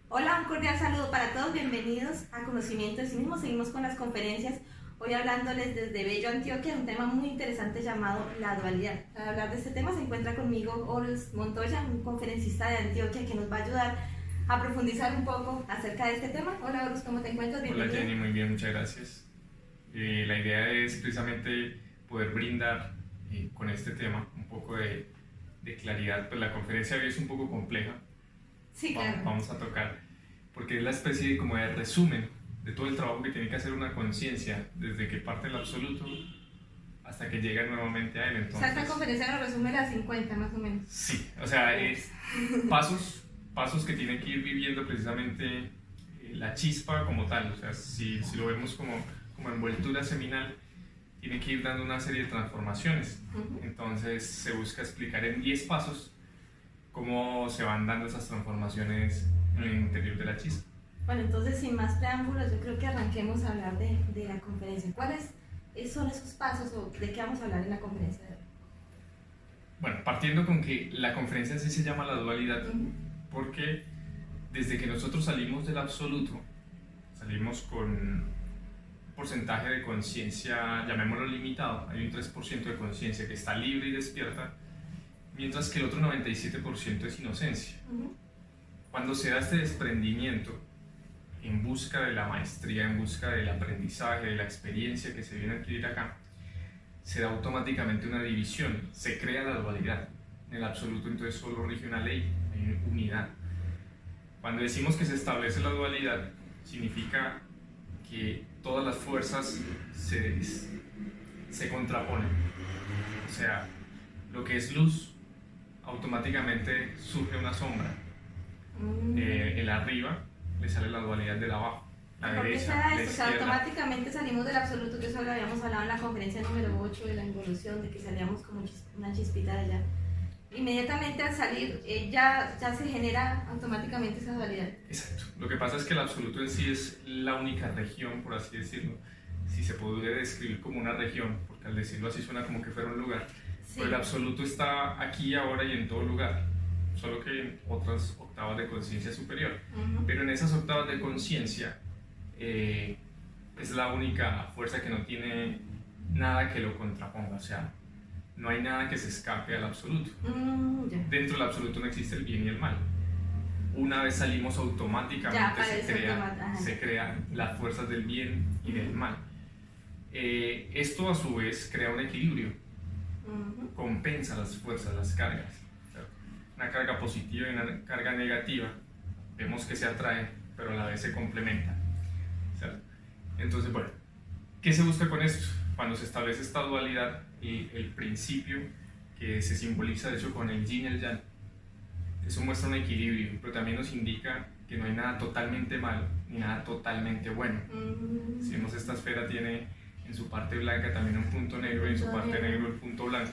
Hola, un cordial saludo para todos, bienvenidos a Conocimiento de sí mismo. Seguimos con las conferencias, hoy hablándoles desde Bello, Antioquia, un tema muy interesante llamado la dualidad. Para hablar de este tema se encuentra conmigo Horus Montoya, un conferencista de Antioquia que nos va a ayudar a profundizar un poco acerca de este tema. Hola Horus, ¿cómo te encuentras? Hola Bienvenido. Jenny, muy bien, muchas gracias. La idea es precisamente poder brindar con este tema un poco de claridad. Pues la conferencia de hoy es un poco compleja. Sí, claro. Vamos a tocar, porque es la especie de, como de resumen de todo el trabajo que tiene que hacer una conciencia desde que parte del absoluto hasta que llega nuevamente a él. Entonces, O sea, esta conferencia nos resume las 50 más o menos. Sí, o sea, es pasos que tiene que ir viviendo precisamente la chispa como tal. O sea, si lo vemos como envoltura seminal, tiene que ir dando una serie de transformaciones. Entonces se busca explicar en 10 pasos cómo se van dando esas transformaciones en el interior de la chispa. Bueno, entonces sin más preámbulos, yo creo que arranquemos a hablar de la conferencia. ¿Cuáles son esos pasos o de qué vamos a hablar en la conferencia de hoy? Bueno, partiendo con que la conferencia en sí se llama la dualidad, porque desde que nosotros salimos del absoluto, salimos con un porcentaje de conciencia, llamémoslo limitado, hay un 3% de conciencia que está libre y despierta, mientras que el otro 97% es inocencia. Cuando se da este desprendimiento en busca de la maestría, en busca del aprendizaje, de la experiencia que se viene a adquirir acá, se da automáticamente una división, se crea la dualidad. En el absoluto entonces solo rige una ley, hay unidad. Cuando decimos que se establece la dualidad, significa que todas las fuerzas se contraponen. O sea, lo que es luz, automáticamente surge una sombra. El arriba le sale la dualidad del abajo. La derecha, la izquierda. O sea, automáticamente salimos del absoluto, que eso lo habíamos hablado en la conferencia número 8 de la involución, de que salíamos como una chispita de allá. Inmediatamente al salir ya se genera automáticamente esa dualidad. Exacto. Lo que pasa es que el absoluto en sí es la única región, por así decirlo, si se puede describir como una región, porque al decirlo así suena como que fuera un lugar. Sí. Pero el absoluto está aquí, ahora y en todo lugar, solo que en otras octavas de conciencia superior. Pero en esas octavas de conciencia es la única fuerza que no tiene nada que lo contraponga, o sea, no hay nada que se escape al absoluto. Dentro del absoluto no existe el bien y el mal. Una vez salimos, automáticamente se crean las fuerzas del bien y del mal. Esto a su vez crea un equilibrio, compensa las fuerzas, las cargas. Una carga positiva y una carga negativa, vemos que se atraen, pero a la vez se complementan. ¿Cierto? Entonces, bueno, ¿qué se busca con esto? Cuando se establece esta dualidad y el principio que se simboliza de hecho con el yin y el yang, eso muestra un equilibrio, pero también nos indica que no hay nada totalmente malo ni nada totalmente bueno. Si vemos, esta esfera tiene en su parte blanca también un punto negro y en su parte negro el punto blanco.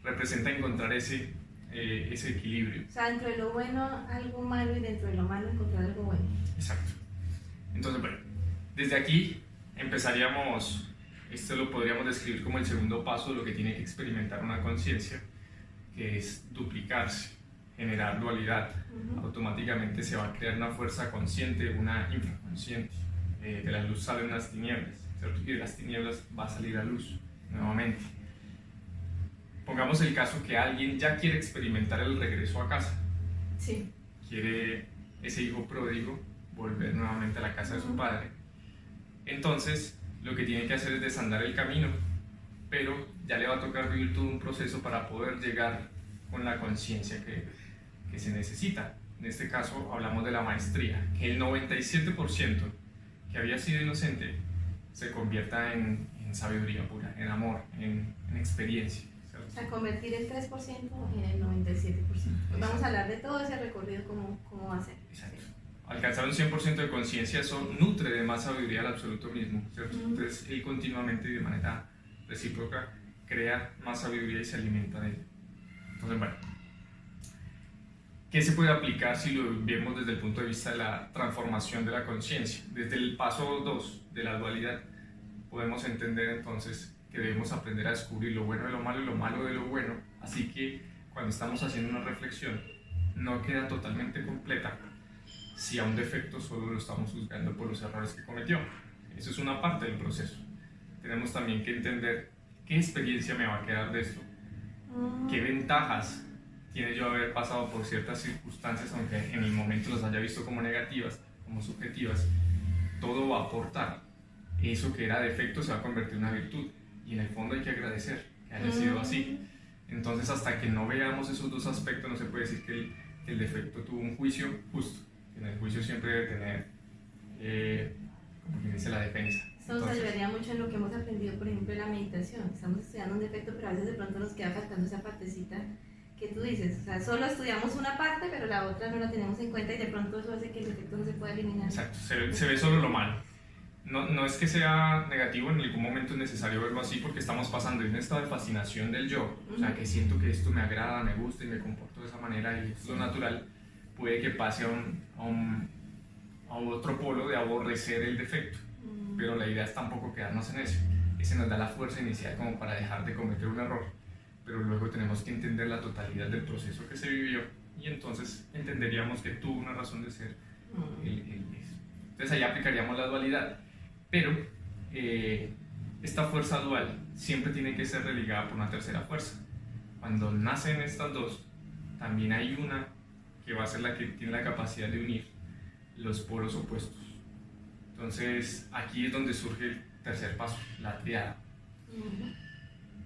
Representa encontrar ese equilibrio. O sea, dentro de lo bueno algo malo y dentro de lo malo encontrar algo bueno. Exacto. Entonces, bueno, desde aquí empezaríamos. Esto lo podríamos describir como el segundo paso de lo que tiene que experimentar una conciencia, que es duplicarse, generar dualidad. Automáticamente se va a crear una fuerza consciente, una infraconsciente. De la luz salen las tinieblas, ¿cierto? Y de las tinieblas va a salir la luz nuevamente. Pongamos el caso que alguien ya quiere experimentar el regreso a casa. Sí. Quiere ese hijo pródigo volver nuevamente a la casa de su padre. Entonces, lo que tiene que hacer es desandar el camino, pero ya le va a tocar vivir todo un proceso para poder llegar con la conciencia que se necesita. En este caso hablamos de la maestría, que el 97% que había sido inocente se convierta en sabiduría pura, en amor, en experiencia. ¿Cierto? O sea, convertir el 3% en el 97%. Pues vamos a hablar de todo ese recorrido, cómo va a ser. Exacto. Alcanzar un 100% de conciencia, eso nutre de más sabiduría al absoluto mismo, ¿cierto? Entonces él continuamente y de manera recíproca crea más sabiduría y se alimenta de ella. Entonces, bueno, ¿qué se puede aplicar si lo vemos desde el punto de vista de la transformación de la conciencia? Desde el paso 2 de la dualidad podemos entender entonces que debemos aprender a descubrir lo bueno de lo malo y lo malo de lo bueno, así que cuando estamos haciendo una reflexión no queda totalmente completa si a un defecto solo lo estamos juzgando por los errores que cometió. Eso es una parte del proceso. Tenemos también que entender qué experiencia me va a quedar de esto, qué ventajas tiene yo haber pasado por ciertas circunstancias, aunque en el momento las haya visto como negativas, como subjetivas. Todo va a aportar. Eso que era defecto se va a convertir en una virtud, y en el fondo hay que agradecer que haya sido así. Entonces, hasta que no veamos esos dos aspectos, no se puede decir que el defecto tuvo un juicio justo. En el juicio siempre debe tener, como quien dice, la defensa. Esto nos ayudaría mucho en lo que hemos aprendido, por ejemplo, en la meditación. Estamos estudiando un defecto, pero a veces de pronto nos queda faltando esa partecita que tú dices. O sea, solo estudiamos una parte, pero la otra no la tenemos en cuenta, y de pronto eso hace que el defecto no se pueda eliminar. Exacto, se ve solo lo malo. No es que sea negativo, en ningún momento es necesario verlo así, porque estamos pasando de un estado de fascinación del yo, o sea, que siento que esto me agrada, me gusta y me comporto de esa manera y es lo natural, puede que pase a otro polo de aborrecer el defecto, pero la idea es tampoco quedarnos en eso. Ese nos da la fuerza inicial como para dejar de cometer un error, pero luego tenemos que entender la totalidad del proceso que se vivió, y entonces entenderíamos que tuvo una razón de ser eso. Entonces ahí aplicaríamos la dualidad. Pero esta fuerza dual siempre tiene que ser religada por una tercera fuerza. Cuando nacen estas dos, también hay una que va a ser la que tiene la capacidad de unir los polos opuestos. Entonces, aquí es donde surge el tercer paso, la triada.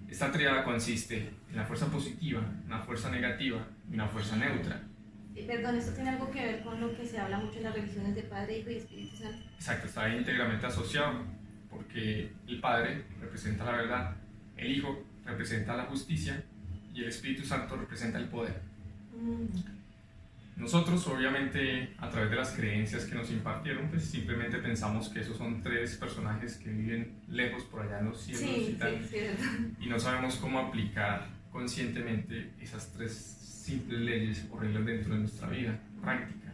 Esta triada consiste en la fuerza positiva, una fuerza negativa y una fuerza neutra. Perdón, ¿esto tiene algo que ver con lo que se habla mucho en las religiones de Padre, Hijo y Espíritu Santo? Exacto, está íntegramente asociado, porque el Padre representa la verdad, el Hijo representa la justicia y el Espíritu Santo representa el poder. Nosotros, obviamente, a través de las creencias que nos impartieron, pues simplemente pensamos que esos son tres personajes que viven lejos por allá en los cielos y tal, y no sabemos cómo aplicar conscientemente esas tres simples leyes o reglas dentro de nuestra vida práctica.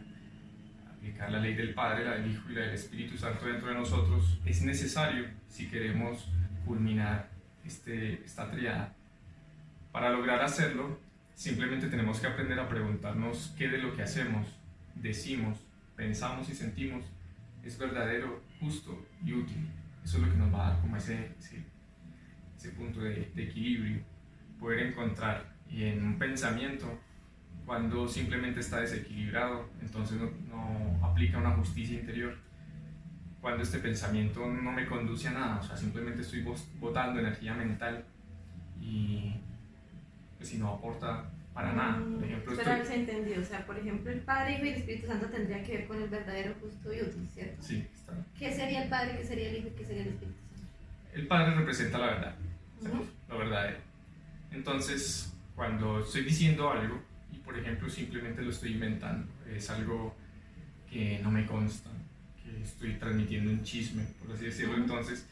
Aplicar la ley del Padre, la del Hijo y la del Espíritu Santo dentro de nosotros es necesario si queremos culminar esta triada. Para lograr hacerlo, simplemente tenemos que aprender a preguntarnos qué de lo que hacemos, decimos, pensamos y sentimos es verdadero, justo y útil. Eso es lo que nos va a dar como ese punto de equilibrio, poder encontrar. Y en un pensamiento, cuando simplemente está desequilibrado, entonces no aplica una justicia interior. Cuando este pensamiento no me conduce a nada, o sea, simplemente estoy botando energía mental y pues, si no aporta para nada. Por ejemplo, pero se entendió, o sea, por ejemplo, el Padre, Hijo y el Espíritu Santo tendría que ver con el verdadero, justo y útil, ¿cierto? Sí, está. ¿Qué sería el Padre, qué sería el Hijo y qué sería el Espíritu Santo? El Padre representa la verdad, lo verdadero. Entonces, cuando estoy diciendo algo y por ejemplo simplemente lo estoy inventando, es algo que no me consta, que estoy transmitiendo un chisme, por así decirlo, entonces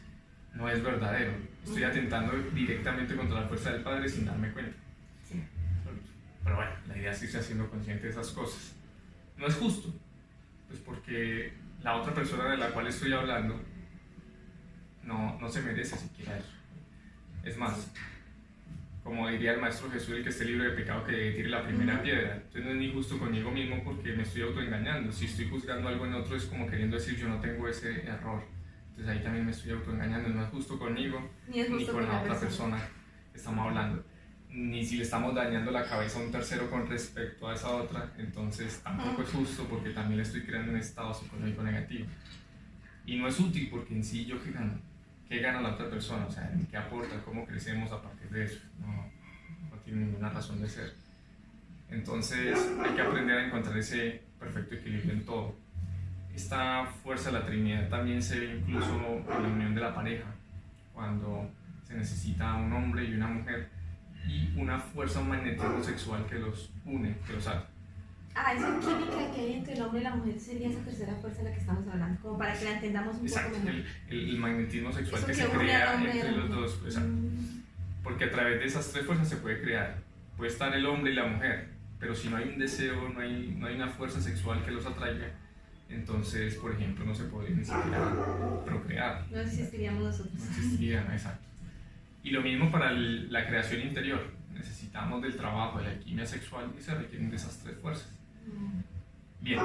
no es verdadero. Estoy atentando directamente contra la fuerza del Padre sin darme cuenta. Pero bueno, la idea es irse haciendo consciente de esas cosas. No es justo, pues porque la otra persona de la cual estoy hablando no se merece siquiera eso. Es más, como diría el Maestro Jesús, el que esté libre de pecado que tire la primera piedra. Entonces no es ni justo conmigo mismo porque me estoy autoengañando. Si estoy juzgando algo en otro es como queriendo decir yo no tengo ese error. Entonces ahí también me estoy autoengañando. No es justo conmigo ni con la otra persona que estamos hablando. Ni si le estamos dañando la cabeza a un tercero con respecto a esa otra. Entonces tampoco es justo porque también le estoy creando un estado psicológico negativo. Y no es útil porque en sí yo qué gano. ¿Qué gana la otra persona? O sea, ¿qué aporta? ¿Cómo crecemos a partir de eso? No tiene ninguna razón de ser. Entonces hay que aprender a encontrar ese perfecto equilibrio en todo. Esta fuerza de la Trinidad también se ve incluso en la unión de la pareja, cuando se necesita un hombre y una mujer y una fuerza, un magnetismo sexual que los une, que los ata. Esa química que hay entre el hombre y la mujer sería esa tercera fuerza de la que estamos hablando, como para que la entendamos un poco mejor. El magnetismo sexual que se crea entre los dos, porque a través de esas tres fuerzas se puede crear. Puede estar el hombre y la mujer, pero si no hay un deseo, no hay una fuerza sexual que los atraiga, entonces, por ejemplo, no se podría ni siquiera procrear. No existiríamos nosotros. No existirían, exacto. Y lo mismo para la creación interior. Necesitamos del trabajo, de la alquimia sexual y se requieren de esas tres fuerzas. Bien,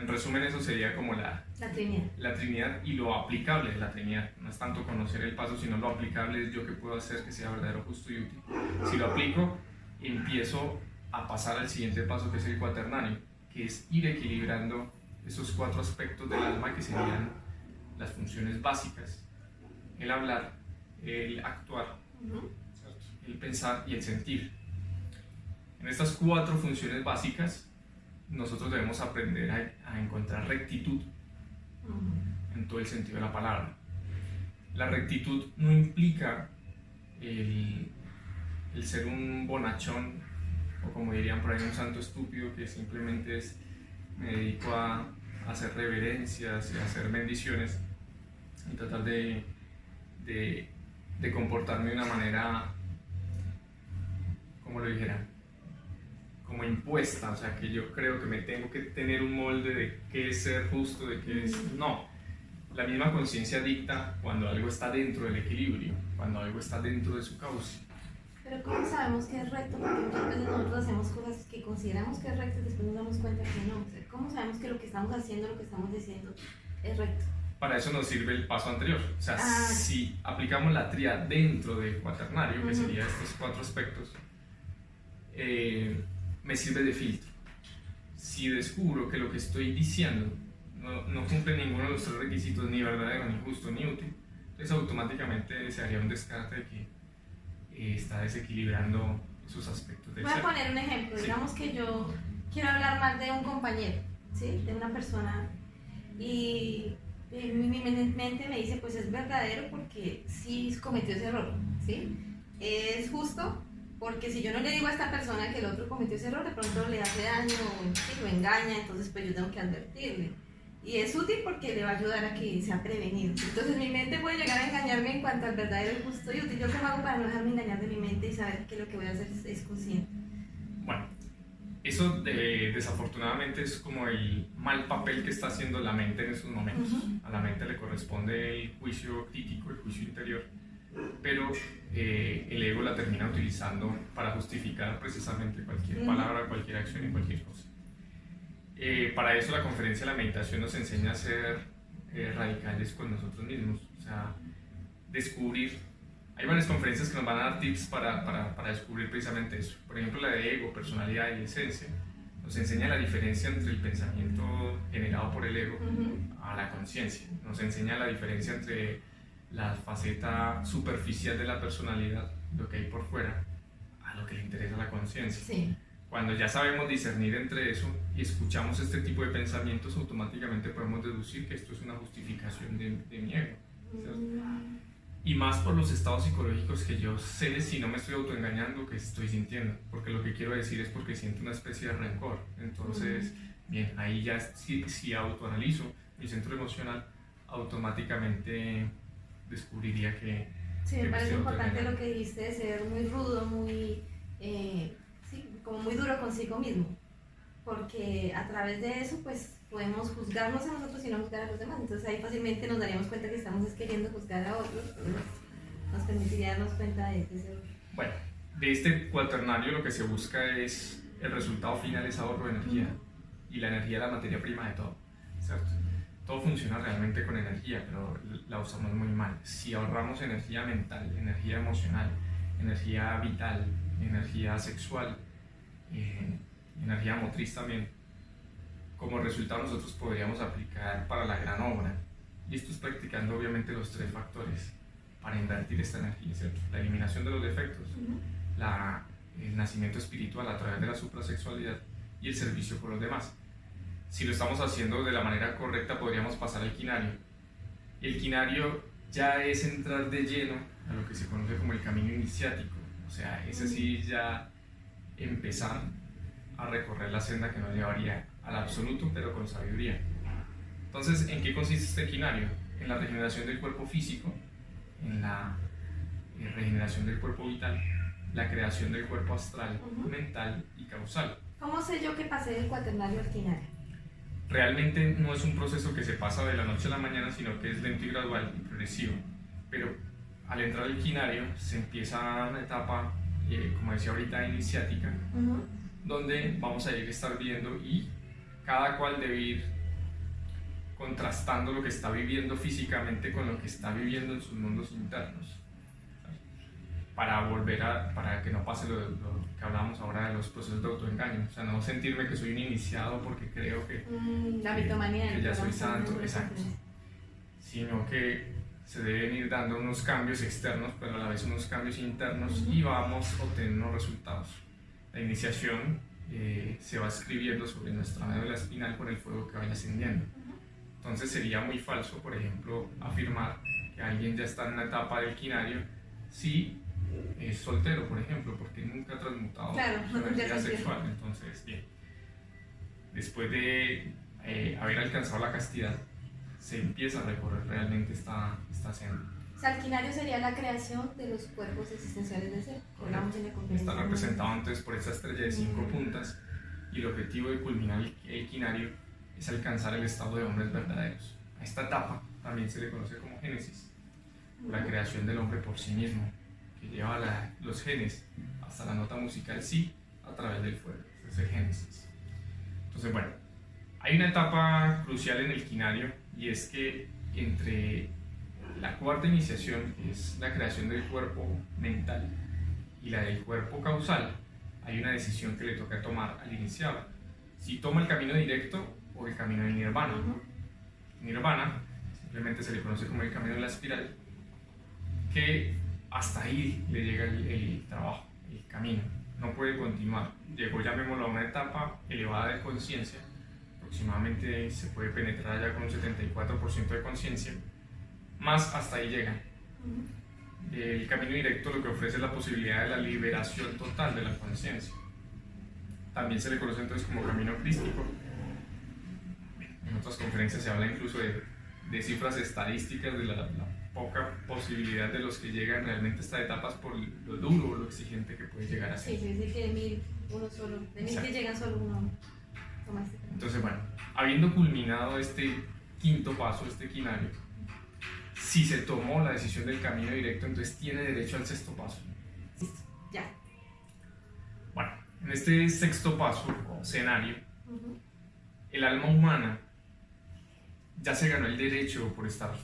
En resumen, eso sería como Trinidad. La Trinidad y lo aplicable de la Trinidad. No es tanto conocer el paso, sino lo aplicable es yo que puedo hacer que sea verdadero, justo y útil. Si lo aplico, empiezo a pasar al siguiente paso, que es el cuaternario, que es ir equilibrando esos 4 aspectos del alma que serían las funciones básicas: el hablar, el actuar, el pensar y el sentir. En estas 4 funciones básicas nosotros debemos aprender a encontrar rectitud en todo el sentido de la palabra. La rectitud no implica el ser un bonachón, o como dirían por ahí, un santo estúpido que simplemente me dedico a hacer reverencias y a hacer bendiciones y tratar de comportarme de una manera, como lo dijera, como impuesta, o sea, que yo creo que me tengo que tener un molde de qué es ser justo, de qué es... No, la misma conciencia dicta cuando algo está dentro del equilibrio, cuando algo está dentro de su cauce. Pero ¿cómo sabemos que es recto? Porque muchas veces nosotros hacemos cosas que consideramos que es recto y después nos damos cuenta que no. O sea, ¿cómo sabemos que lo que estamos haciendo, lo que estamos diciendo es recto? Para eso nos sirve el paso anterior. O sea, si aplicamos la tríada dentro del cuaternario, que serían estos 4 aspectos, me sirve de filtro. Si descubro que lo que estoy diciendo no cumple ninguno de los 3 requisitos, ni verdadero, ni justo, ni útil, entonces automáticamente se haría un descarte de que está desequilibrando esos aspectos del ser. Voy a poner un ejemplo. Sí. Digamos que yo quiero hablar mal de un compañero, ¿sí? De una persona, y mi mente me dice, pues es verdadero porque sí cometió ese error, ¿sí? Es justo porque si yo no le digo a esta persona que el otro cometió ese error, de pronto le hace daño, ¿sí? Lo engaña, entonces pues yo tengo que advertirle. Y es útil porque le va a ayudar a que sea prevenido. Entonces mi mente puede llegar a engañarme en cuanto al verdadero, justo y útil. ¿Yo cómo hago para no dejarme engañar de mi mente y saber que lo que voy a hacer es consciente? Bueno, eso desafortunadamente es como el mal papel que está haciendo la mente en esos momentos. A la mente le corresponde el juicio crítico, el juicio interior, pero el ego la termina utilizando para justificar precisamente cualquier palabra, cualquier acción y cualquier cosa. Para eso la conferencia de la meditación nos enseña a ser radicales con nosotros mismos, o sea, descubrir. Hay varias conferencias que nos van a dar tips para descubrir precisamente eso. Por ejemplo, la de ego, personalidad y esencia nos enseña la diferencia entre el pensamiento generado por el ego a la conciencia. Nos enseña la diferencia entre la faceta superficial de la personalidad, lo que hay por fuera, a lo que le interesa a la conciencia. Sí. Cuando ya sabemos discernir entre eso y escuchamos este tipo de pensamientos, automáticamente podemos deducir que esto es una justificación de mi ego. ¿Cierto? Y más por los estados psicológicos que yo sé, si no me estoy autoengañando, que estoy sintiendo, porque lo que quiero decir es porque siento una especie de rencor. Entonces, bien, ahí ya si autoanalizo mi centro emocional, automáticamente descubriría que... Sí, me parece importante lo que dijiste de ser muy rudo, muy... sí, como muy duro consigo mismo, porque a través de eso pues podemos juzgarnos a nosotros y no juzgar a los demás. Entonces ahí fácilmente nos daríamos cuenta que estamos queriendo juzgar a otros, nos permitiría darnos cuenta de ese error. Bueno, de este cuaternario lo que se busca es, el resultado final es ahorro de energía, y la energía es la materia prima de todo, ¿cierto? Todo funciona realmente con energía, pero la usamos muy mal. Si ahorramos energía mental, energía emocional, energía vital, energía sexual, energía motriz también, como resultado nosotros podríamos aplicar para la gran obra. Y esto es practicando obviamente los 3 factores para invertir esta energía, ¿cierto? La eliminación de los defectos, el nacimiento espiritual a través de la suprasexualidad y el servicio por los demás. Si lo estamos haciendo de la manera correcta, podríamos pasar al quinario. Y el quinario ya es entrar de lleno a lo que se conoce como el camino iniciático. O sea, es así ya empezar a recorrer la senda que nos llevaría al absoluto, pero con sabiduría. Entonces, ¿en qué consiste este quinario? En la regeneración del cuerpo físico, en la regeneración del cuerpo vital, la creación del cuerpo astral, mental y causal. ¿Cómo sé yo que pasé del cuaternario al quinario? Realmente no es un proceso que se pasa de la noche a la mañana, sino que es lento y gradual y progresivo. Pero al entrar al quinario se empieza una etapa, como decía ahorita, iniciática, donde vamos a ir estar viendo y cada cual debe ir contrastando lo que está viviendo físicamente con lo que está viviendo en sus mundos internos, para que no pase lo que hablábamos ahora de los procesos de autoengaño, o sea, no sentirme que soy un iniciado porque creo que, la mitomanía que ya soy santo, exacto, sino que se deben ir dando unos cambios externos, pero a la vez unos cambios internos, y vamos obteniendo unos resultados. La iniciación se va escribiendo sobre nuestra médula espinal con el fuego que vaya ascendiendo. Entonces sería muy falso, por ejemplo, afirmar que alguien ya está en una etapa del quinario si es soltero, por ejemplo, porque nunca ha transmutado su energía sexual. Entonces, bien, después de haber alcanzado la castidad, se empieza a recorrer realmente esta senda. O sea, el quinario sería la creación de los cuerpos existenciales del ser. Está representado entonces por esta estrella de 5 puntas, y el objetivo de culminar el quinario es alcanzar el estado de hombres verdaderos. A esta etapa también se le conoce como Génesis, la creación del hombre por sí mismo, que lleva los genes hasta la nota musical Si a través del fuego. Ese es el Génesis. Entonces, bueno, hay una etapa crucial en el quinario, y es que entre la cuarta iniciación, que es la creación del cuerpo mental, y la del cuerpo causal, hay una decisión que le toca tomar al iniciado: si toma el camino directo o el camino del nirvana. Nirvana simplemente se le conoce como el camino de la espiral, que hasta ahí le llega el trabajo, el camino, no puede continuar. Llegó, llamémoslo, a una etapa elevada de conciencia, aproximadamente se puede penetrar ya con un 74% de conciencia, más hasta ahí llegan. El camino directo lo que ofrece es la posibilidad de la liberación total de la conciencia. También se le conoce entonces como camino crístico. En otras conferencias se habla incluso de cifras estadísticas de la poca posibilidad de los que llegan realmente a estas etapas por lo duro o lo exigente que puede llegar a ser. Sí, sí, que de 1000 uno solo, de 1000 que llegan solo uno toma este camino. Entonces, bueno, habiendo culminado este quinto paso, este quinario, si se tomó la decisión del camino directo, entonces tiene derecho al sexto paso. Listo, ya. Bueno, en este sexto paso o escenario, el alma humana ya se ganó el derecho, por estar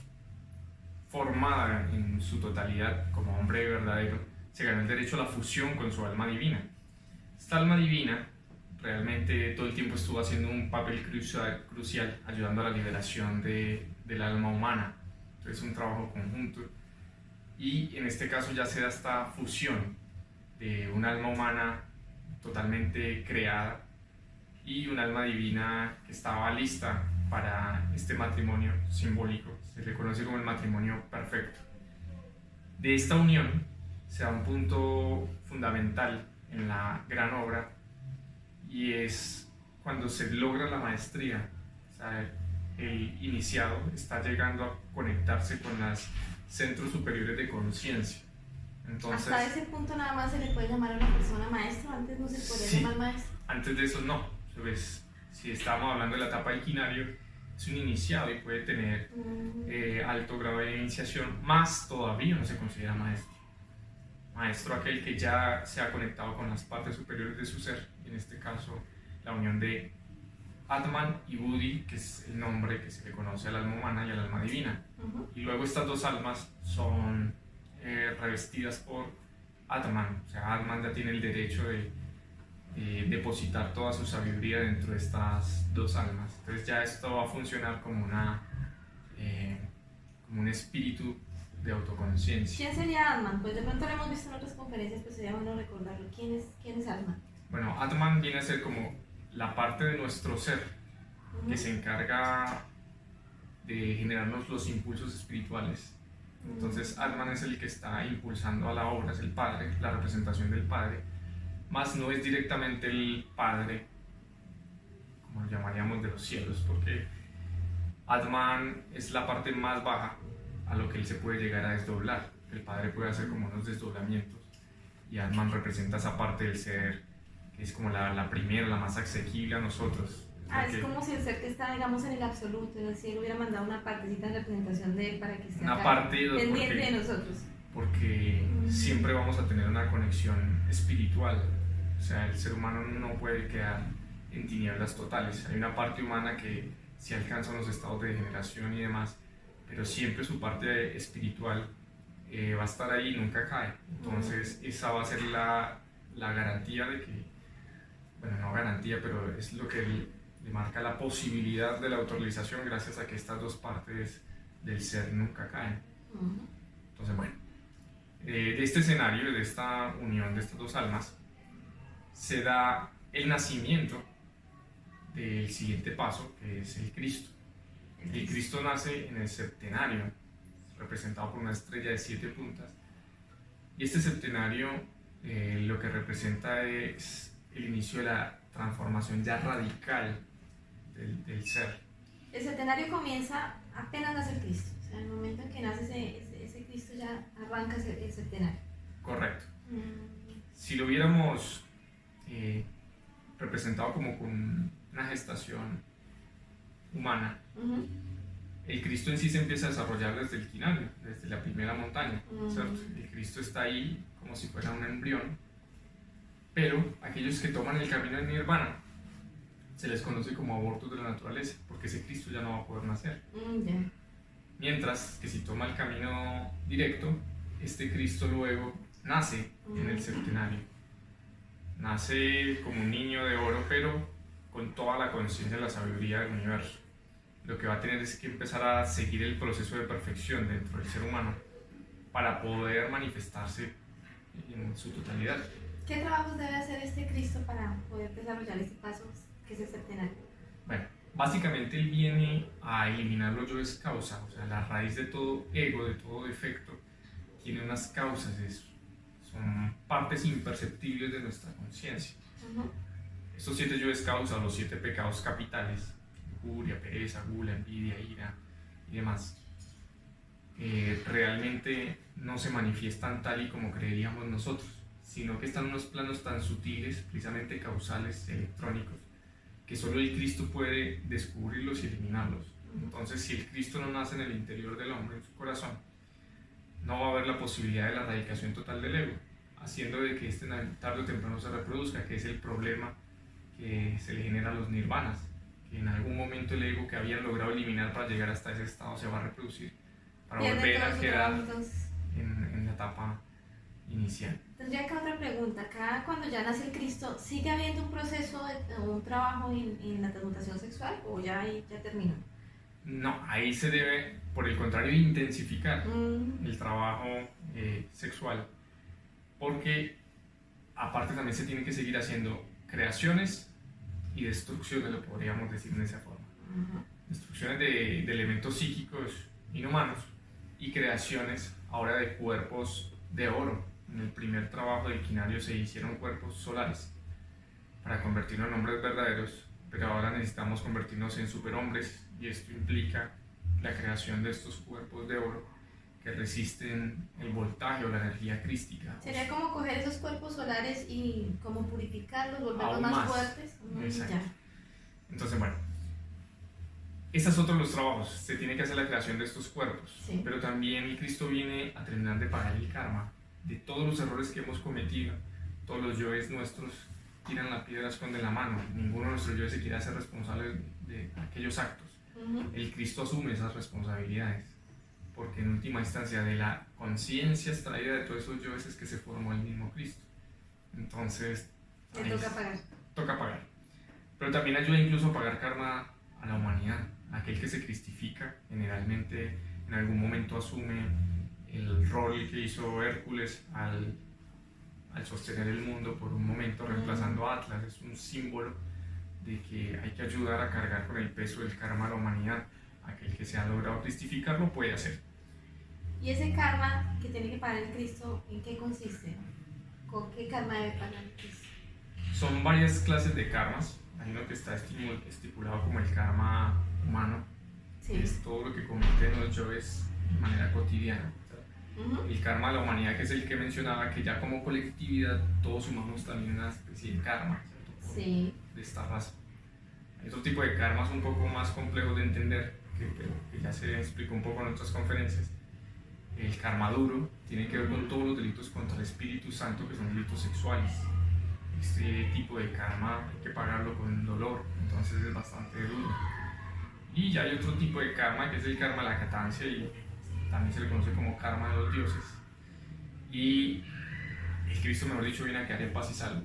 formada en su totalidad como hombre verdadero, se ganó el derecho a la fusión con su alma divina. Esta alma divina realmente todo el tiempo estuvo haciendo un papel crucial ayudando a la liberación del alma humana. Entonces es un trabajo conjunto, y en este caso ya se da esta fusión de un alma humana totalmente creada y un alma divina que estaba lista para este matrimonio simbólico. Se le conoce como el matrimonio perfecto. De esta unión se da un punto fundamental en la gran obra, y es cuando se logra la maestría. O sea, el iniciado está llegando a conectarse con los centros superiores de conciencia. Entonces, hasta ese punto nada más se le puede llamar a una persona maestro, antes no se podía llamar maestro. Antes de eso no. ¿Ves? Si estábamos hablando de la etapa del quinario, es un iniciado y puede tener alto grado de iniciación, más todavía no se considera maestro. Maestro aquel que ya se ha conectado con las partes superiores de su ser, en este caso la unión de Atman y Buddhi, que es el nombre que se le conoce al alma humana y al alma divina. Y luego estas dos almas son revestidas por Atman. O sea, Atman ya tiene el derecho de depositar toda su sabiduría dentro de estas dos almas. Entonces ya esto va a funcionar como como un espíritu de autoconciencia. ¿Quién sería Atman? Pues de pronto lo hemos visto en otras conferencias, pero sería bueno recordarlo. ¿Quién es Atman? Bueno, Atman viene a ser como la parte de nuestro ser que se encarga de generarnos los impulsos espirituales. Entonces Atman es el que está impulsando a la obra, es el Padre, la representación del Padre, más no es directamente el Padre, como lo llamaríamos, de los cielos, porque Atman es la parte más baja a lo que él se puede llegar a desdoblar. El Padre puede hacer como unos desdoblamientos, y Atman representa esa parte del ser que es como la primera, la más asequible a nosotros. Es como si el ser que está, digamos, en el absoluto, en el cielo, hubiera mandado una partecita de representación de él para que esté una parte pendiente de nosotros. Porque siempre vamos a tener una conexión espiritual. O sea, el ser humano no puede quedar en tinieblas totales. Hay una parte humana que si alcanza unos estados de degeneración y demás, pero siempre su parte espiritual va a estar ahí, nunca cae. Entonces esa va a ser la garantía de que, bueno, no garantía, pero es lo que le marca la posibilidad de la autorrealización gracias a que estas dos partes del ser nunca caen. Entonces, bueno, de este escenario, de esta unión de estas dos almas, se da el nacimiento del siguiente paso, que es el Cristo. El Cristo nace en el septenario, representado por una estrella de 7 puntas, y este septenario lo que representa es el inicio de la transformación ya radical del ser. El septenario comienza apenas nace el Cristo, o sea, en el momento en que nace ese Cristo ya arranca el septenario. Correcto. Si lo hubiéramos representado como con una gestación humana, el Cristo en sí se empieza a desarrollar desde el quinario, desde la primera montaña, ¿cierto? El Cristo está ahí como si fuera un embrión, pero aquellos que toman el camino del nirvana se les conoce como abortos de la naturaleza, porque ese Cristo ya no va a poder nacer. Mientras que si toma el camino directo, este Cristo luego nace en el septenario. Nace como un niño de oro, pero con toda la conciencia y la sabiduría del universo. Lo que va a tener es que empezar a seguir el proceso de perfección dentro del ser humano para poder manifestarse en su totalidad. ¿Qué trabajos debe hacer este Cristo para poder desarrollar este paso que es el septenario? Bueno, básicamente él viene a eliminar los yoes causa, o sea, la raíz de todo ego, de todo defecto, tiene unas causas, son partes imperceptibles de nuestra conciencia. Estos 7 yoes causa, los 7 pecados capitales, lujuria, pereza, gula, envidia, ira y demás, realmente no se manifiestan tal y como creeríamos nosotros, sino que están en unos planos tan sutiles, precisamente causales, electrónicos, que solo el Cristo puede descubrirlos y eliminarlos. Entonces, si el Cristo no nace en el interior del hombre, en su corazón, no va a haber la posibilidad de la erradicación total del ego, haciendo de que este tarde o temprano se reproduzca, que es el problema que se le genera a los nirvanas, que en algún momento el ego que habían logrado eliminar para llegar hasta ese estado se va a reproducir, para volver a quedar en la etapa inicial. Tendría acá otra pregunta. Acá cuando ya nace el Cristo, ¿sigue habiendo un proceso, un trabajo en la transmutación sexual o ya ahí ya terminó? No, ahí se debe, por el contrario, intensificar el trabajo sexual, porque aparte también se tienen que seguir haciendo creaciones y destrucciones, lo podríamos decir de esa forma. Destrucciones de elementos psíquicos inhumanos y creaciones ahora de cuerpos de oro. En el primer trabajo del quinario se hicieron cuerpos solares para convertirnos en hombres verdaderos, pero ahora necesitamos convertirnos en superhombres, y esto implica la creación de estos cuerpos de oro que resisten el voltaje o la energía crística. Sería como coger esos cuerpos solares y como purificarlos, volverlos más fuertes. Exacto. Entonces, bueno, esos son otros los trabajos. Se tiene que hacer la creación de estos cuerpos, pero también el Cristo viene a terminar de pagar el karma de todos los errores que hemos cometido. Todos los yoes nuestros tiran la piedra, esconden la mano. Ninguno de nuestros yoes se quiere hacer responsable de aquellos actos. El Cristo asume esas responsabilidades, porque en última instancia de la conciencia extraída de todos esos yoes es que se formó el mismo Cristo. Entonces le toca pagar. Toca pagar. Pero también ayuda incluso a pagar karma a la humanidad. Aquel que se cristifica generalmente en algún momento asume el rol que hizo Hércules al sostener el mundo por un momento, reemplazando a Atlas. Es un símbolo de que hay que ayudar a cargar con el peso del karma a la humanidad. Aquel que se ha logrado cristificar lo puede hacer. ¿Y ese karma que tiene que pagar el Cristo, en qué consiste? ¿Con qué karma debe pagar el Cristo? Son varias clases de karmas. Hay uno que está estipulado como el karma humano, que es todo lo que cometen los yoes de manera cotidiana. El karma de la humanidad, que es el que mencionaba, que ya como colectividad todos sumamos también una especie de karma, ¿cierto? De esta raza. Hay otro tipo de karmas un poco más complejos de entender, que ya se explicó un poco en otras conferencias. El karma duro tiene que ver con todos los delitos contra el Espíritu Santo, que son delitos sexuales. Este tipo de karma hay que pagarlo con dolor, entonces es bastante duro. Y ya hay otro tipo de karma, que es el karma de la jactancia, y también se le conoce como karma de los dioses. Y el Cristo, mejor dicho, viene a quedar en paz y salvo.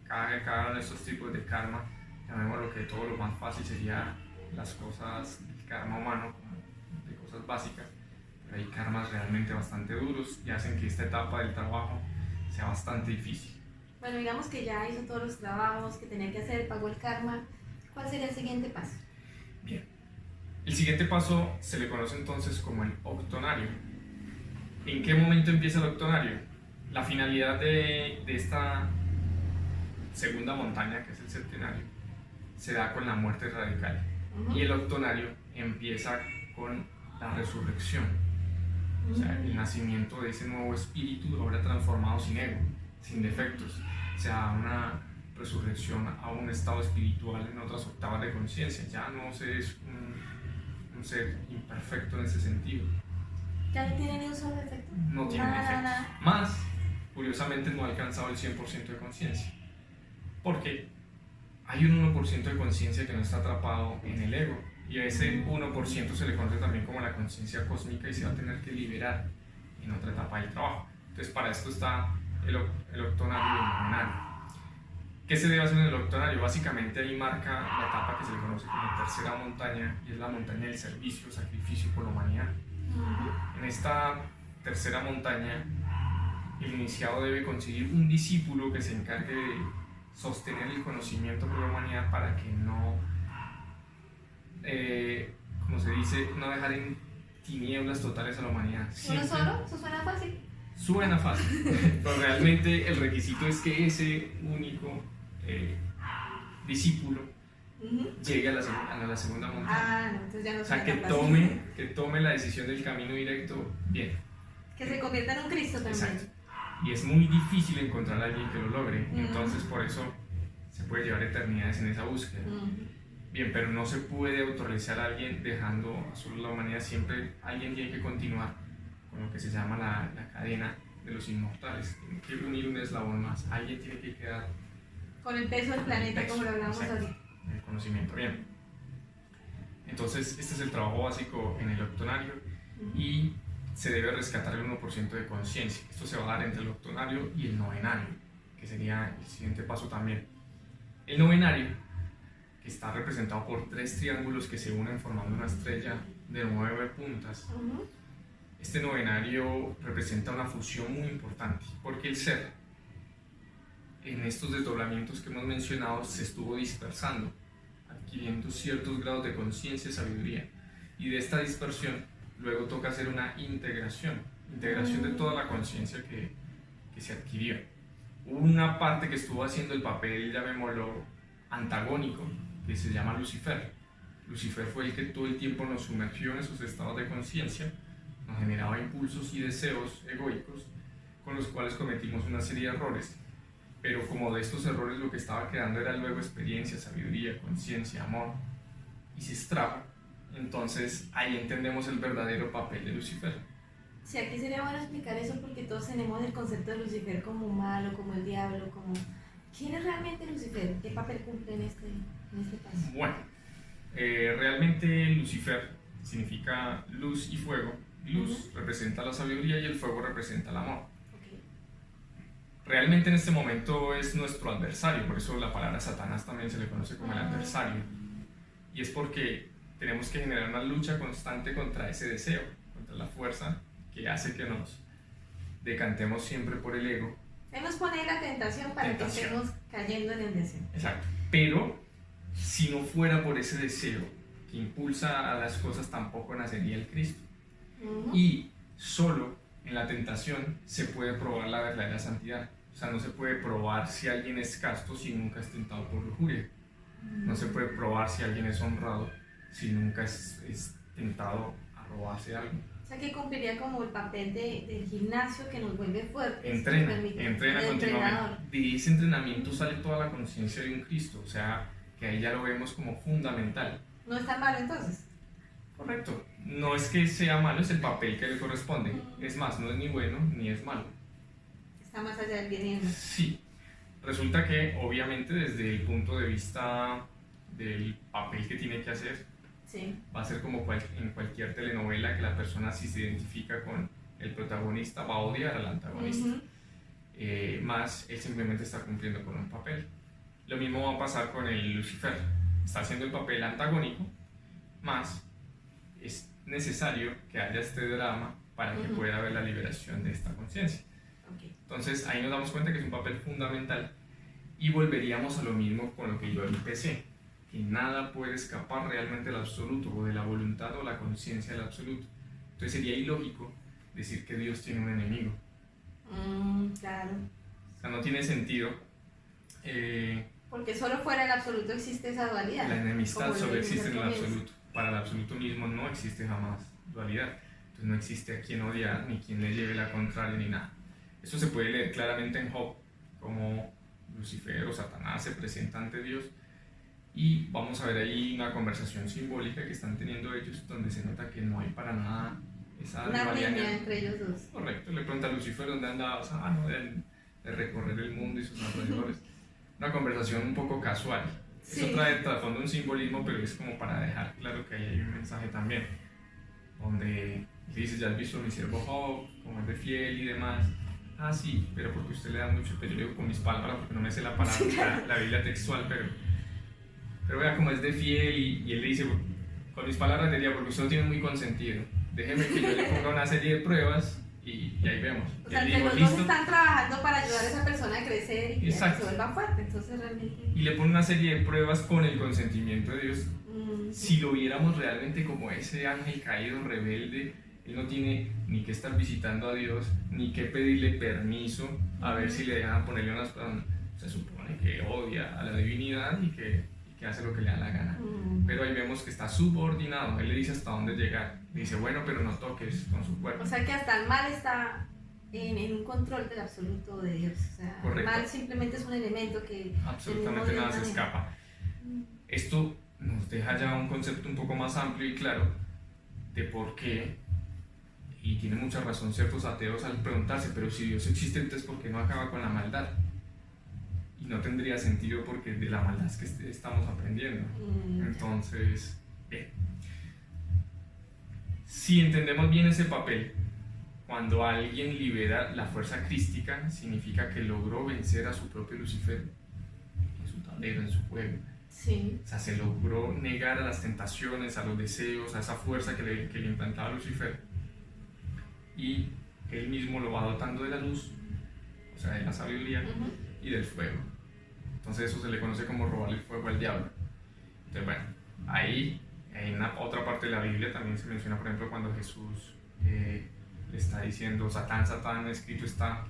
Cada uno de estos tipos de karma, llamémoslo, que todo lo más fácil sería las cosas del karma humano, de cosas básicas, pero hay karmas realmente bastante duros y hacen que esta etapa del trabajo sea bastante difícil. Bueno, digamos que ya hizo todos los trabajos que tenía que hacer, pagó el karma. ¿Cuál sería el siguiente paso? Bien. El siguiente paso se le conoce entonces como el octonario. ¿En qué momento empieza el octonario? La finalidad de esta segunda montaña, que es el septenario, se da con la muerte radical. Y el octonario empieza con la resurrección. O sea, el nacimiento de ese nuevo espíritu ahora transformado sin ego, sin defectos. O sea, una resurrección a un estado espiritual en otras octavas de conciencia. Ya no se es un ser imperfecto en ese sentido. ¿Ya no tiene ni un solo defecto? No tiene defectos. Más, curiosamente, no ha alcanzado el 100% de conciencia. Porque hay un 1% de conciencia que no está atrapado en el ego. Y a ese 1% se le conoce también como la conciencia cósmica y se va a tener que liberar en otra etapa del trabajo. Entonces, para esto está el octonario y el novenario. ¿Qué se debe hacer en el octonario? Básicamente ahí marca la etapa que se le conoce como tercera montaña, y es la montaña del servicio, sacrificio por la humanidad. En esta tercera montaña, el iniciado debe conseguir un discípulo que se encargue de sostener el conocimiento por la humanidad para que no, como se dice, no dejar en tinieblas totales a la humanidad. ¿Uno solo? ¿Eso suena fácil? Suena fácil, pero realmente el requisito es que ese único discípulo llegue a la segunda montaña. No, entonces ya no. O sea, que tome la decisión del camino directo bien. Que se convierta en un Cristo también. Exacto. Y es muy difícil encontrar a alguien que lo logre, entonces por eso se puede llevar eternidades en esa búsqueda. Bien, pero no se puede autorrealizar a alguien dejando a solo la humanidad. Siempre alguien tiene que continuar con lo que se llama la cadena de los inmortales. Tiene que unir un eslabón más. Alguien tiene que quedar con el peso del planeta, como lo hablamos ahorita. El conocimiento, bien. Entonces, este es el trabajo básico en el octonario y se debe rescatar el 1% de conciencia. Esto se va a dar entre el octonario y el novenario, que sería el siguiente paso también. El novenario, que está representado por 3 triángulos que se unen formando una estrella de 9 puntas. Este novenario representa una fusión muy importante, porque el ser, en estos desdoblamientos que hemos mencionado, se estuvo dispersando, adquiriendo ciertos grados de conciencia y sabiduría. Y de esta dispersión, luego toca hacer una integración de toda la conciencia que se adquirió. Hubo una parte que estuvo haciendo el papel, llamémoslo, antagónico, que se llama Lucifer. Lucifer fue el que todo el tiempo nos sumergió en esos estados de conciencia, nos generaba impulsos y deseos egoicos con los cuales cometimos una serie de errores, pero como de estos errores lo que estaba quedando era luego experiencia, sabiduría, conciencia, amor, y se extrajo. Entonces ahí entendemos el verdadero papel de Lucifer. Sí, aquí sería bueno explicar eso porque todos tenemos el concepto de Lucifer como malo, como el diablo, como... ¿Quién es realmente Lucifer? ¿Qué papel cumple en este caso? Bueno, realmente Lucifer significa luz y fuego. Luz representa la sabiduría y el fuego representa el amor. Realmente en este momento es nuestro adversario, por eso la palabra Satanás también se le conoce como el adversario. Y es porque tenemos que generar una lucha constante contra ese deseo, contra la fuerza que hace que nos decantemos siempre por el ego. Él nos pone la tentación para que estemos cayendo en el deseo. Exacto. Pero si no fuera por ese deseo que impulsa a las cosas, tampoco nacería el Cristo. Y solo en la tentación se puede probar la verdadera santidad. O sea, no se puede probar si alguien es casto si nunca es tentado por lujuria. No se puede probar si alguien es honrado si nunca es tentado a robarse algo. O sea, que cumpliría como el papel del gimnasio que nos vuelve fuertes. Entrena continuamente. De ese entrenamiento sale toda la conciencia de un Cristo. O sea, que ahí ya lo vemos como fundamental. ¿No es tan malo entonces? Correcto. No es que sea malo, es el papel que le corresponde. Es más, no es ni bueno ni es malo. Está más allá del bien y del mal. Sí. Resulta que, obviamente, desde el punto de vista del papel que tiene que hacer, Sí. Va a ser como en cualquier telenovela, que la persona, si se identifica con el protagonista, va a odiar al antagonista. Más él simplemente está cumpliendo con un papel. Lo mismo va a pasar con el Lucifer. Está haciendo el papel antagónico, más es necesario que haya este drama para que pueda haber la liberación de esta conciencia. Okay. Entonces ahí nos damos cuenta que es un papel fundamental, y volveríamos a lo mismo con lo que yo empecé, que nada puede escapar realmente del absoluto, o de la voluntad o la conciencia del absoluto. Entonces sería ilógico decir que Dios tiene un enemigo. Claro. O sea, no tiene sentido. Porque solo fuera el absoluto existe esa dualidad. La enemistad solo existe en el absoluto. Para el absoluto mismo no existe jamás dualidad. Entonces no existe a quien odiar, ni quien le lleve la contraria, ni nada. Eso se puede leer claramente en Job, como Lucifer o Satanás se presenta ante Dios, y vamos a ver ahí una conversación simbólica que están teniendo ellos, donde se nota que no hay para nada esa una riña entre ellos dos. Correcto, le pregunta a Lucifer dónde andaba, de recorrer el mundo y sus alrededores. Una conversación un poco casual. Sí. Eso trae trasfondo un simbolismo, pero es como para dejar claro que ahí hay un mensaje también, donde dice: ya has visto a mi siervo Job, como es de fiel y demás. Ah, sí, pero porque usted le da mucho, pero yo le digo con mis palabras, porque no me sé la palabra, sí, claro. la Biblia textual, pero vea cómo es de fiel, y él le dice: con mis palabras diría, porque usted no tiene muy consentido, déjeme que yo le ponga una serie de pruebas y ahí vemos. O sea, y que digo, los dos están trabajando para ayudar a esa persona a crecer y que se vuelva fuerte, entonces realmente... Y le pone una serie de pruebas con el consentimiento de Dios. Si lo viéramos realmente como ese ángel caído, rebelde, él no tiene ni que estar visitando a Dios, ni que pedirle permiso a ver si le dejan ponerle unas pruebas. Se supone que odia a la divinidad y que hace lo que le da la gana. Pero ahí vemos que está subordinado. Él le dice hasta dónde llegar. Le dice: bueno, pero no toques con su cuerpo. O sea que hasta el mal está en un control del absoluto de Dios. O sea, correcto. El mal simplemente es un elemento que... absolutamente nada se escapa. Esto nos deja ya un concepto un poco más amplio y claro de por qué, y tiene mucha razón ciertos ateos al preguntarse: pero si Dios existe, entonces ¿por qué no acaba con la maldad? Y no tendría sentido, porque de la maldad es que estamos aprendiendo. Entonces, bien, si entendemos bien ese papel, cuando alguien libera la fuerza crística, significa que logró vencer a su propio Lucifer en su tablero, en su juego. Sí. O sea, se logró negar a las tentaciones, a los deseos, a esa fuerza que le implantaba Lucifer, y él mismo lo va dotando de la luz, o sea, de la sabiduría y del fuego. Entonces eso se le conoce como robarle el fuego al diablo. Entonces, bueno, ahí en otra parte de la Biblia también se menciona, por ejemplo, cuando Jesús le está diciendo: Satán, Satán, escrito está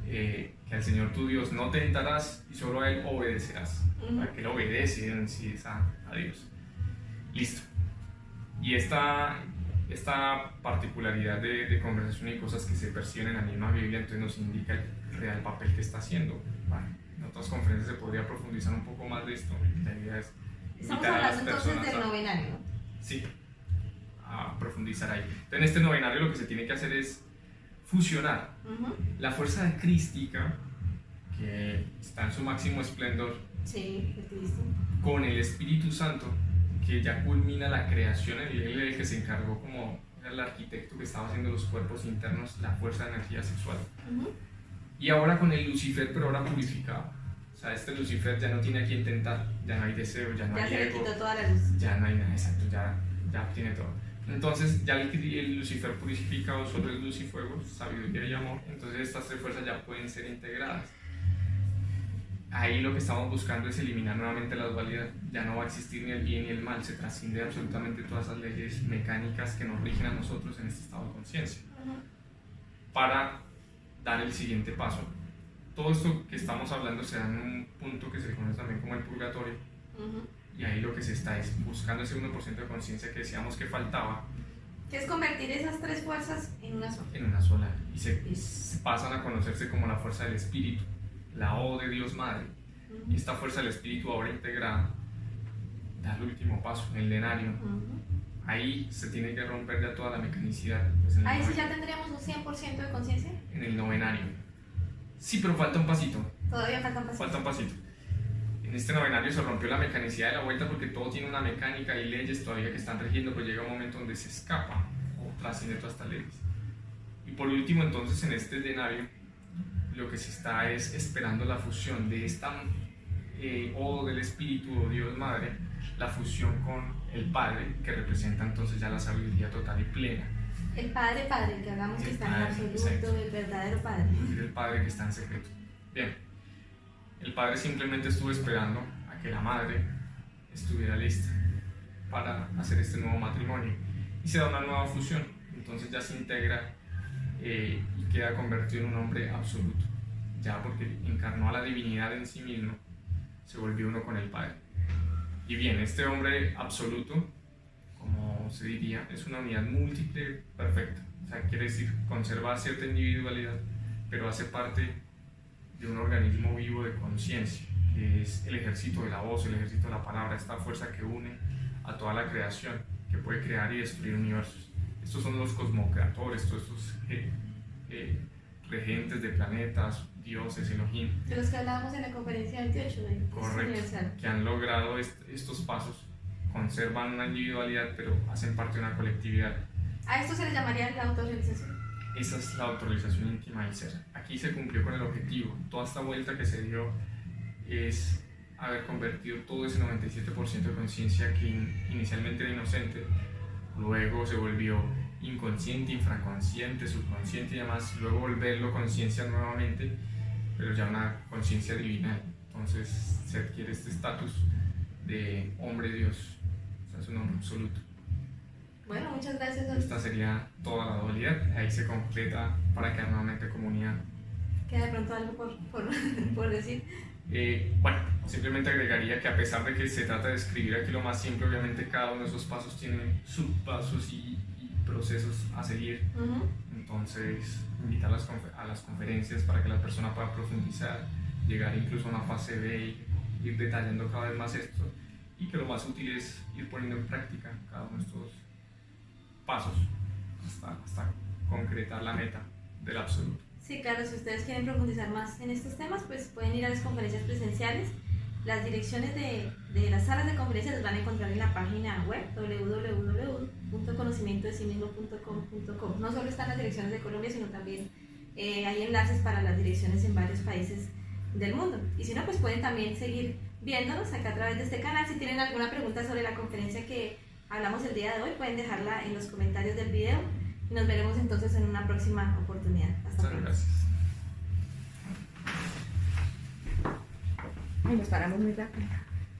que al Señor tu Dios no tentarás y solo a Él obedecerás. Para que Él obedece en sí es a Dios. Listo. Y esta particularidad de conversación y cosas que se perciben en la misma Biblia, entonces nos indica el real papel que está haciendo. Bueno, en otras conferencias se podría profundizar un poco más de esto. La idea es estamos hablando entonces del novenario, ¿no? Sí, a profundizar ahí. Entonces, en este novenario lo que se tiene que hacer es fusionar la fuerza crística, que está en su máximo esplendor, sí, de Cristo, con el Espíritu Santo, que ya culmina la creación. Él el que se encargó, como era el arquitecto que estaba haciendo los cuerpos internos, la fuerza de energía sexual. Y ahora con el Lucifer, pero ahora purificado. O sea, este Lucifer ya no tiene a quien tentar, ya no hay deseo, ya no hay ego, ya se le quitó toda la luz, ya no hay nada, exacto, ya tiene todo. Entonces ya el Lucifer purificado solo es luz y fuego, sabiduría y amor. Entonces estas tres fuerzas ya pueden ser integradas. Ahí lo que estamos buscando es eliminar nuevamente la dualidad. Ya no va a existir ni el bien ni el mal, se trasciende absolutamente todas esas leyes mecánicas que nos rigen a nosotros en este estado de conciencia, para dar el siguiente paso. Todo esto que estamos hablando se da en un punto que se le conoce también como el purgatorio. Y ahí lo que se está es buscando ese 1% de conciencia que decíamos que faltaba, que es convertir esas tres fuerzas en una sola. En una sola. Y se pasan a conocerse como la fuerza del Espíritu, la O de Dios Madre. Y esta fuerza del Espíritu, ahora integrada, da el último paso, en el denario. Ahí se tiene que romper ya toda la mecanicidad. Pues ahí sí ya tendríamos un 100% de conciencia. En el novenario. Sí, pero falta un pasito. Todavía falta un pasito. Falta un pasito. En En este novenario se rompió la mecanicidad de la vuelta porque todo tiene una mecánica y leyes todavía que están regiendo, pues llega un momento donde se escapa o trasciende todas estas leyes. Y por último, entonces, en este denario, lo que se está es esperando la fusión de esta o del Espíritu o Dios Madre, la fusión con el Padre, que representa entonces ya la sabiduría total y plena. El Padre, que hagamos que está en el absoluto, exacto. el verdadero Padre. Es el Padre que está en secreto. Bien, el Padre simplemente estuvo esperando a que la Madre estuviera lista para hacer este nuevo matrimonio y se da una nueva fusión, entonces ya se integra y queda convertido en un hombre absoluto, ya porque encarnó a la divinidad en sí mismo, se volvió uno con el Padre. Y bien, este hombre absoluto, como se diría, es una unidad múltiple perfecta, o sea, quiere decir, conserva cierta individualidad, pero hace parte de un organismo vivo de conciencia, que es el ejército de la voz, el ejército de la palabra, esta fuerza que une a toda la creación, que puede crear y destruir universos. Estos son los cosmocreatores, todos estos regentes de planetas, dioses, Elohim. De los que hablábamos en la conferencia 28 de Correcto, que han logrado estos pasos, conservan una individualidad, pero hacen parte de una colectividad. A esto se le llamaría la autorrealización. Esa es la autorrealización íntima del ser. Aquí se cumplió con el objetivo. Toda esta vuelta que se dio es haber convertido todo ese 97% de conciencia que inicialmente era inocente, luego se volvió inconsciente, infraconsciente, subconsciente y demás, luego volverlo conciencia nuevamente, pero ya una conciencia divina. Entonces se adquiere este estatus de hombre Dios, o sea, es un hombre absoluto. Bueno, muchas gracias. Esta sería toda la dualidad, ahí se completa para quedar nuevamente comunidad. ¿Queda de pronto algo por decir? Bueno, simplemente agregaría que a pesar de que se trata de escribir aquí lo más simple, obviamente cada uno de esos pasos tiene subpasos y procesos a seguir. Entonces, invitar a las conferencias para que la persona pueda profundizar, llegar incluso a una fase B y ir detallando cada vez más esto, y que lo más útil es ir poniendo en práctica cada uno de estos pasos hasta concretar la meta del absoluto. Sí, claro, si ustedes quieren profundizar más en estos temas, pues pueden ir a las conferencias presenciales. Las direcciones de las salas de conferencias las van a encontrar en la página web www.conocimientodesimismo.com.co. No solo están las direcciones de Colombia, sino también hay enlaces para las direcciones en varios países del mundo. Y si no, pues pueden también seguir viéndonos acá a través de este canal. Si tienen alguna pregunta sobre la conferencia que hablamos el día de hoy, pueden dejarla en los comentarios del video. Y nos veremos entonces en una próxima oportunidad. Hasta pronto. Gracias. Ay, nos paramos muy rápido.